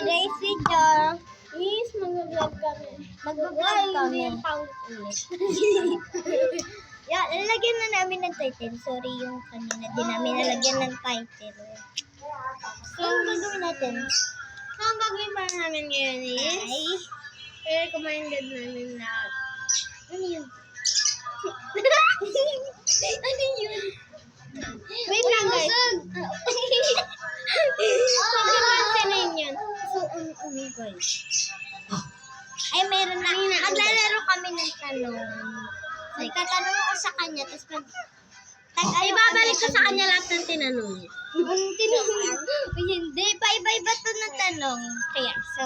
today's video is mag-vlog kami. mag-vlog kami. Hindi pang ulit. Yeah, lalagyan na namin ng title. Sorry yung kanina din namin nalagyan ng title. So, ang gagawin natin? Ang gagawin pa namin ngayon is recommended namin na Ano yun? Ano yun? wait lang guys. Pagkakasin yun. So, guys. Ay, meron na. Maglalaro kami ng tanong. Magtatanong ako sa kanya, tapos Ibabalik ko sa kanya lahat ng tinanong niya. Hindi, iba-iba to na tanong. Kaya, so,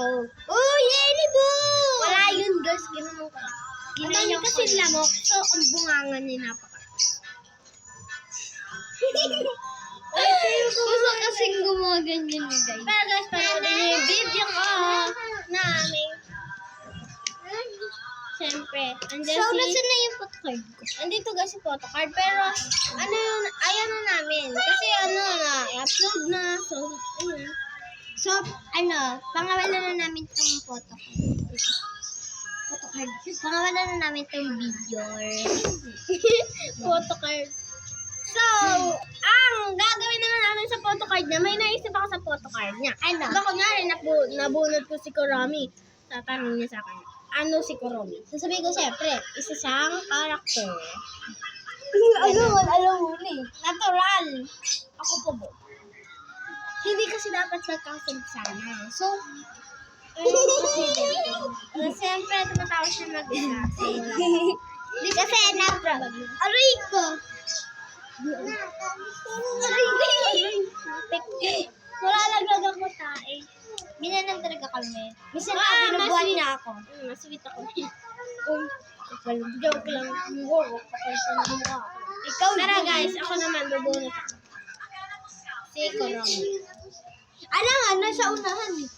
Yeni Boo! Wala yun guys, ginanong ko. Ang dami Ginanong kasi ko na. lamok, so ang bungangan niya napaka. Gusto kasing gumaganyan ni guys. Pero guys, panoorin niyo yung video ko namin. Siyempre, andyan So, si... nasan na yung photocard ko? Andito guys si photocard, pero ano yun, ayan na namin. Kasi ano na, i-upload na, so, ayun. So, pangawalan na namin tong photocard. Pangawalan na namin tong video. Photocard. So, ang gagawin naman namin sa photocard niya, may naisip ako sa photocard niya. Ano? Diba kunyari, nabunod ko si Kurami. Tatanong niya sa akin, ano si Kurami? Sasabihin ko siyempre, isa siyang karakter. Alam mo na eh. Natural. Ako po ba? Hindi kasi dapat nagkasig sana. So, siyempre, tumatawag siya mag-isa. Di kasi aray ko. Wala laglag ako tae. Ginanang talaga kami. Minsan Ah, binubuhan mas- niya ako. Masweet ako. Joke lang. Ikaw Tara guys, ako naman bubunot ako. Si Kurami. Nasa unahan eh.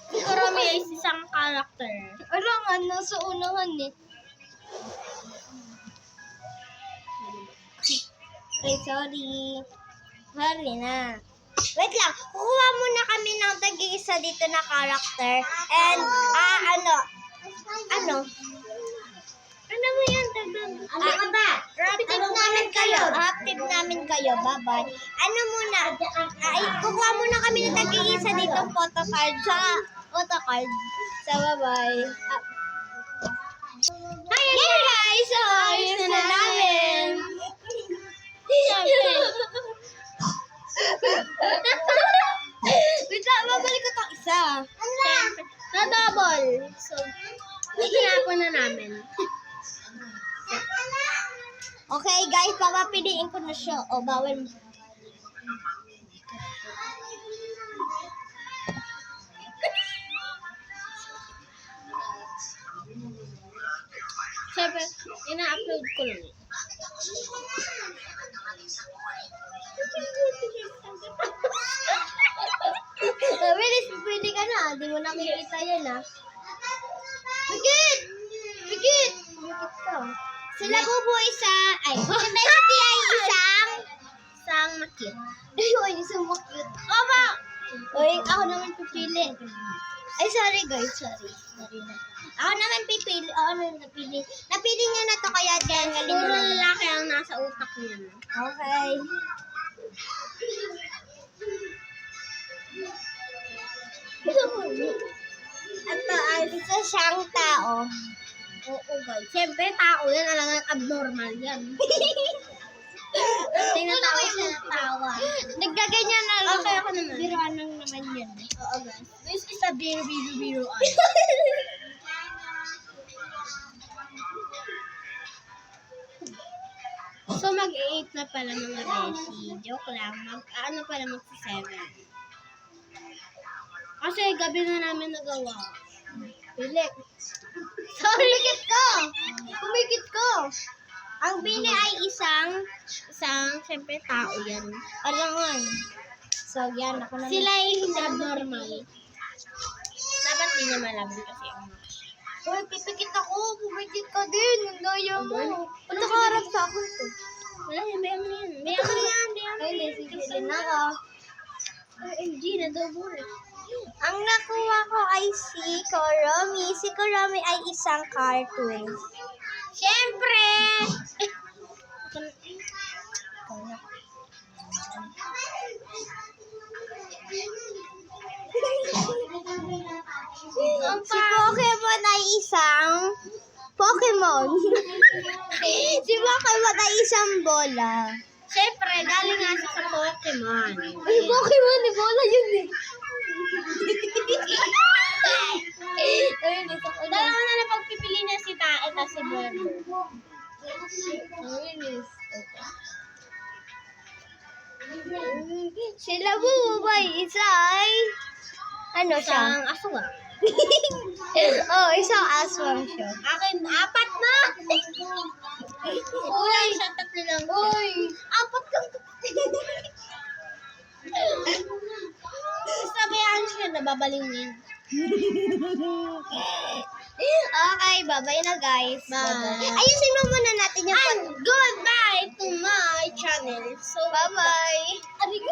Si Kurami ay isang karakter. Nasa unahan eh. Ay, sorry. Sorry na. Wait lang. Kukuha muna kami ng tag-iisa dito na character. And, Ano mo yan? Tagdan. Active namin kayo. Bye-bye. Ano muna? Kukuha muna kami ng tag-iisa dito photocard. Photocard. So, bye-bye. Yan guys! So, ayos na namin. Wait lang, babalik ko itong isa. Siyempre, na-double. So, tinapon na namin. Okay guys, papapiliin ko na siya. O, bawal. Siyempre, ina-upload ko lang. Bilis, pwede ka na. Di mo nakikita yan ah. Bigit! Bigit! Bigit ka. Sila bubu isa. Ay, si Bestie ay Isang makit. isang makit. Oba! Uy, ako naman pipili. Ay, sorry guys, sorry. Sorry na. Ako naman pipili. Ako naman napili. Napili niya na to kaya dyan. Galing Puro na. lalaki ang nasa utak niya. Okay. Ito ay isa siyang tao. Oo guys. Siyempre, tao yan. Alangan abnormal yan. Tinatawa siya ng tawa. Naggaganyan na lang. Okay, ako naman. Biruan lang naman yun. Oo guys. This is a biro. So, mag-8 na pala mga beshi. Joke lang. Ano pala mag-7. Kasi gabi na namin nagawa. Pili. Sorry. Kumikit ko. Ang bini ay isang siyempre tao yan. Alangan. So, yan. Ako naman. Sila ay hindi abnormal. Dapat di niya malaman kasi ang Uy, pipikit ako. Kumikit ka din. Ang daya mo. Ano ka harap sa akin to? wala yan, bayan mo yan. Bayan mo yan, bayan mo Ay, yan. sige. Din ako. OMG, na-double. Ang nakuha ko ay si Kuromi. Si Kuromi ay isang cartoon. Siyempre! Si Pokemon ay isang Pokemon. Si Pokemon ay isang bola. Siyempre, galing nga siya sa Pokemon. Ay, Pokemon, di bola yun eh. Dalawa na napagpipili niya si Tae at si Borbo. Sila bubay, isa ay ano siya? Isang aswang. Oh, isang aswang siya. Akin, 4 na! Uy, siya 3 lang. Uy! 4 lang. Sabayaan siya, nababalingin. Okay, bye-bye na guys. Bye. Ayusin mo muna natin yung And goodbye to my channel. So, Bye-bye. Abi ko